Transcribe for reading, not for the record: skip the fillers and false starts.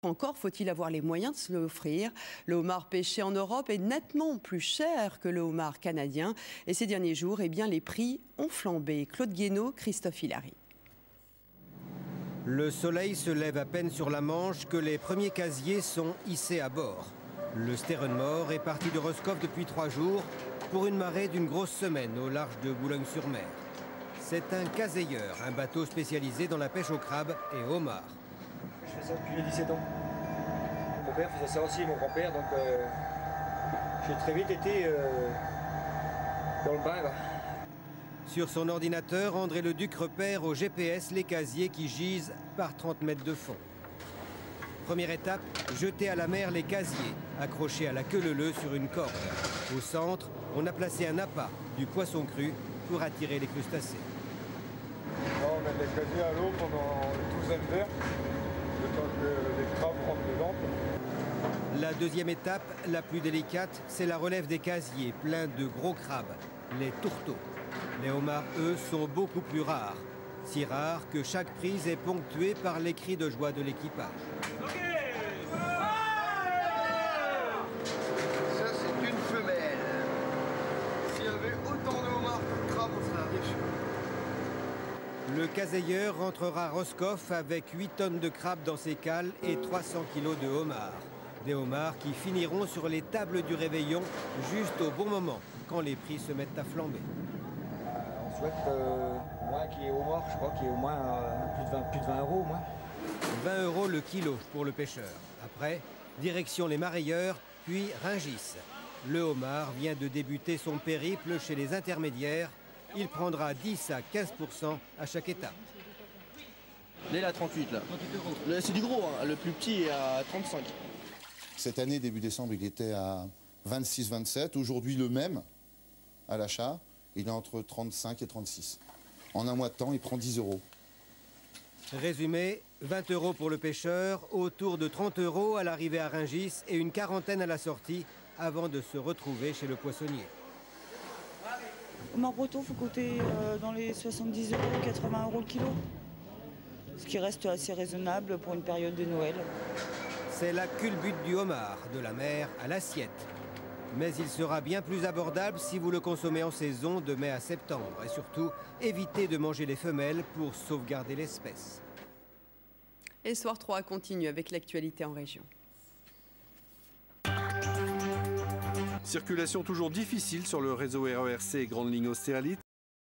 Encore faut-il avoir les moyens de se l'offrir. Le homard pêché en Europe est nettement plus cher que le homard canadien. Et ces derniers jours, eh bien, les prix ont flambé. Claude Guénaud, Christophe Hilary. Le soleil se lève à peine sur la Manche que les premiers casiers sont hissés à bord. Le Sterrenmoor est parti de Roscoff depuis 3 jours pour une marée d'une grosse semaine au large de Boulogne-sur-Mer. C'est un caseilleur, un bateau spécialisé dans la pêche au crabe et au homard. Je fais ça depuis les 17 ans. Mon père faisait ça aussi, mon grand-père, donc j'ai très vite été dans le bain. Là. Sur son ordinateur, André Leduc repère au GPS les casiers qui gisent par 30 mètres de fond. Première étape, jeter à la mer les casiers, accrochés à la queue leu-leu sur une corde. Au centre, on a placé un appât, du poisson cru, pour attirer les crustacés. On met les casiers à l'eau pendant une douzaine d'heures, le temps que les crabes rentrent dedans. La deuxième étape, la plus délicate, c'est la relève des casiers pleins de gros crabes, les tourteaux. Les homards, eux, sont beaucoup plus rares. Si rares que chaque prise est ponctuée par les cris de joie de l'équipage. Ça, c'est une femelle. S'il y avait autant de homards que de crabes, on serait riche. Le caseilleur rentrera à Roscoff avec 8 tonnes de crabes dans ses cales et 300 kilos de homards. Des homards qui finiront sur les tables du réveillon juste au bon moment, quand les prix se mettent à flamber. On souhaite moins qu'il y ait homard, je crois qu'il y ait au moins plus de 20 euros au moins. 20 € le kilo pour le pêcheur. Après, direction les marailleurs, puis Rungis. Le homard vient de débuter son périple chez les intermédiaires. Il prendra 10 à 15% à chaque étape. Là, il est à 38, là. C'est du gros, hein. Le plus petit est à 35. Cette année, début décembre, il était à 26-27. Aujourd'hui, le même, à l'achat, il est entre 35 et 36. En un mois de temps, il prend 10 €. Résumé, 20 € pour le pêcheur, autour de 30 € à l'arrivée à Rungis et une quarantaine à la sortie avant de se retrouver chez le poissonnier. Homard breton, il faut compter dans les 70 €, 80 € le kilo. Ce qui reste assez raisonnable pour une période de Noël. C'est la culbute du homard, de la mer à l'assiette. Mais il sera bien plus abordable si vous le consommez en saison de mai à septembre. Et surtout, évitez de manger les femelles pour sauvegarder l'espèce. Et Soir 3 continue avec l'actualité en région. Circulation toujours difficile sur le réseau RERC et Grande Ligne Austerlitz.